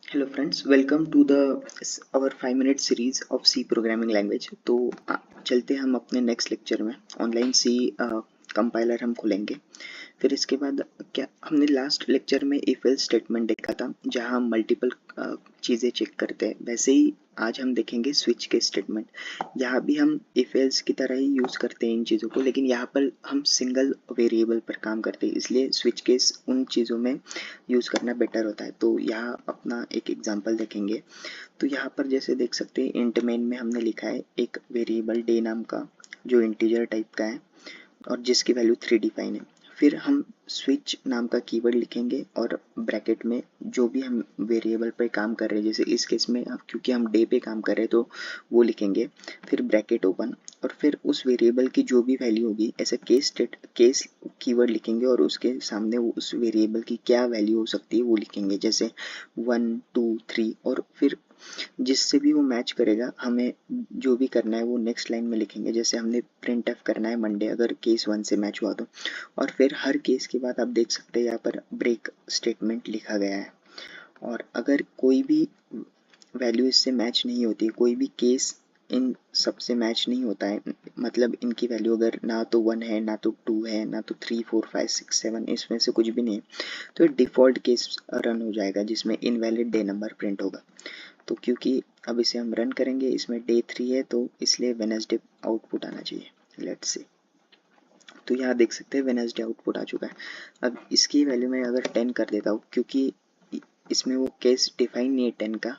Hello friends, welcome to the our 5 minute series of C programming language. तो चलते हम अपने नेक्स्ट लेक्चर में ऑनलाइन सी कंपाइलर हम खोलेंगे। फिर इसके बाद क्या हमने लास्ट लेक्चर में इफ एल्स स्टेटमेंट देखा था, जहां हम मल्टीपल चीज़ें चेक करते हैं, वैसे ही आज हम देखेंगे स्विच के स्टेटमेंट। यहाँ भी हम इफ एल्स की तरह ही यूज़ करते हैं इन चीज़ों को, लेकिन यहाँ पर हम सिंगल वेरिएबल पर काम करते हैं, इसलिए स्विच केस उन चीज़ों में यूज़ करना बेटर होता है। तो यहाँ अपना एक एग्जांपल देखेंगे। तो यहाँ पर जैसे देख सकते हैं, इंट मेन में हमने लिखा है एक वेरिएबल डे नाम का, जो इंटीजर टाइप का है और जिसकी वैल्यू 3 डिफाइन है। फिर हम स्विच नाम का कीवर्ड लिखेंगे और ब्रैकेट में जो भी हम वेरिएबल पे काम कर रहे हैं, जैसे इस केस में क्योंकि हम डे पे काम कर रहे हैं तो वो लिखेंगे। फिर ब्रैकेट ओपन और फिर उस वेरिएबल की जो भी वैल्यू होगी, ऐसे केस कीवर्ड लिखेंगे और उसके सामने उस वेरिएबल की क्या वैल्यू हो सकती है वो लिखेंगे, जैसे 1 2 3। और फिर जिससे भी वो मैच करेगा, हमें जो भी करना है वो नेक्स्ट लाइन में लिखेंगे। जैसे हमने प्रिंट एफ करना है मंडे, अगर केस 1 से मैच हुआ तो। और फिर हर केस के बाद आप देख सकते हैं यहाँ पर ब्रेक स्टेटमेंट लिखा गया है। और अगर कोई भी वैल्यू इससे मैच नहीं होती, कोई भी केस इन सबसे मैच नहीं होता है, मतलब इनकी वैल्यू अगर ना तो 1 है, ना तो 2 है, ना तो 3 4 5 6 7, इसमें से कुछ भी नहीं है, तो डिफ़ॉल्ट केस रन हो जाएगा जिसमें इनवैलिड डे नंबर प्रिंट होगा। तो क्योंकि अब इसे हम रन करेंगे, इसमें डे 3 है तो इसलिए वेडनेसडे आउटपुट आना चाहिए। Let's see. तो यहाँ देख सकते हैं वेडनेसडे आउटपुट आ चुका है। अब इसकी वैल्यू मैं अगर 10 कर देता हूँ, क्योंकि इसमें वो केस डिफाइन नहीं है 10 का,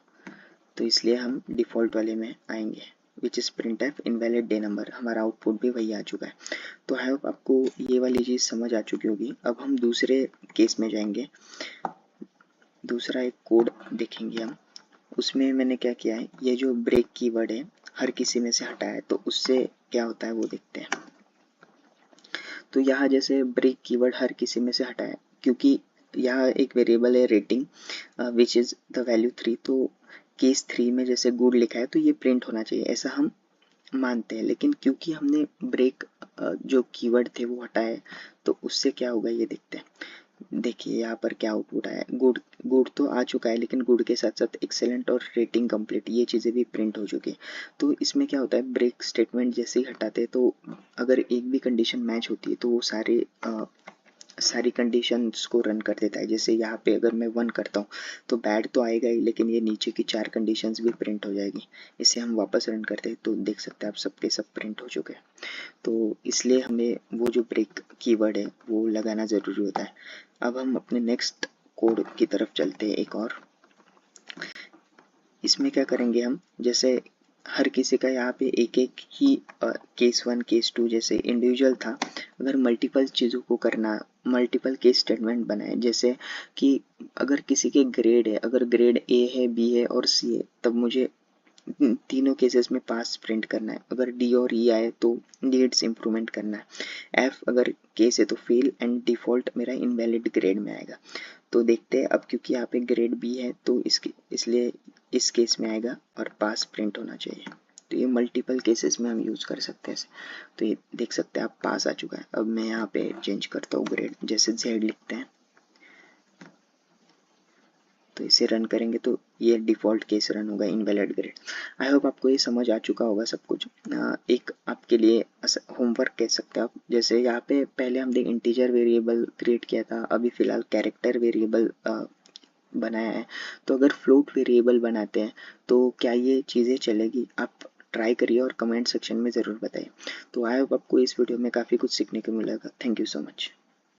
तो इसलिए हम डिफ़ॉल्ट वाले में आएंगे, which is print F invalid day number. हमारा आउटपुट भी वही आ चुका है। तो आई होप आपको ये वाली चीज़ समझ आ चुकी होगी। अब हम दूसरे केस में जाएंगे, दूसरा एक कोड देखेंगे हम। उसमें मैंने क्या किया है, ये जो ब्रेक कीवर्ड है हर किसी में से हटाया है, तो उससे क्या होता है वो देखते हैं। तो यहाँ जैसे ब्रेक कीवर्ड हर किसी में से हटाया, क्योंकि यहाँ एक वेरिएबल है rating which is the value 3। तो केस 3 में जैसे गुड लिखा है तो ये प्रिंट होना चाहिए, ऐसा हम मानते हैं। लेकिन क्योंकि हमने ब्रेक जो कीवर्ड थे वो हटाए, तो उससे क्या होगा ये देखते हैं। देखिए यहाँ पर क्या आउटपुट आया। गुड गुड तो आ चुका है, लेकिन गुड के साथ साथ एक्सेलेंट और रेटिंग कंप्लीट ये चीज़ें भी प्रिंट हो चुकी है। तो इसमें क्या होता है, ब्रेक स्टेटमेंट जैसे ही हटाते हैं तो अगर एक भी कंडीशन मैच होती है तो वो सारी कंडीशंस को रन कर देता है। जैसे यहाँ पे अगर मैं 1 करता हूँ तो बैड तो आएगा ही, लेकिन ये नीचे की 4 कंडीशंस भी प्रिंट हो जाएगी। इसे हम वापस रन करते हैं तो देख सकते हैं आप सबके सब प्रिंट हो चुके हैं। तो इसलिए हमें वो जो ब्रेक कीवर्ड है वो लगाना ज़रूरी होता है। अब हम अपने नेक्स्ट कोड की तरफ चलते हैं एक और। इसमें क्या करेंगे हम, जैसे हर किसी का यहाँ पे एक एक ही केस 1 केस 2 जैसे इंडिविजुअल था, अगर मल्टीपल चीज़ों को करना, मल्टीपल केस स्टेटमेंट बनाए, जैसे कि अगर किसी के ग्रेड है, अगर ग्रेड ए है, बी है और सी है, तब मुझे तीनों केसेस में पास प्रिंट करना है। अगर डी और ई आए तो नीड्स इम्प्रूवमेंट करना है। एफ अगर केस है तो फेल एंड डिफ़ॉल्ट मेरा इनवैलिड ग्रेड में आएगा। तो देखते हैं अब, क्योंकि यहाँ पे ग्रेड बी है तो इसलिए इस केस में आएगा और पास प्रिंट होना चाहिए। तो ये मल्टीपल केसेस में हम यूज़ कर सकते हैं। तो ये देख सकते हैं आप, पास आ चुका है। अब मैं यहाँ पे चेंज करता हूँ ग्रेड, जैसे जेड लिखते हैं, तो इसे रन करेंगे तो ये डिफ़ॉल्ट केस रन होगा, इनवैलिड ग्रेड। आई होप आपको ये समझ आ चुका होगा सब कुछ। एक आपके लिए होमवर्क कह सकते हैं आप, जैसे यहाँ पे पहले हमने इंटीजर वेरिएबल क्रिएट किया था, अभी फ़िलहाल कैरेक्टर वेरिएबल बनाया है। तो अगर फ्लोट वेरिएबल बनाते हैं तो क्या ये चीज़ें चलेगी? आप ट्राई करिए और कमेंट सेक्शन में ज़रूर बताइए। तो आई होप आपको इस वीडियो में काफ़ी कुछ सीखने को मिलेगा। Thank you so much.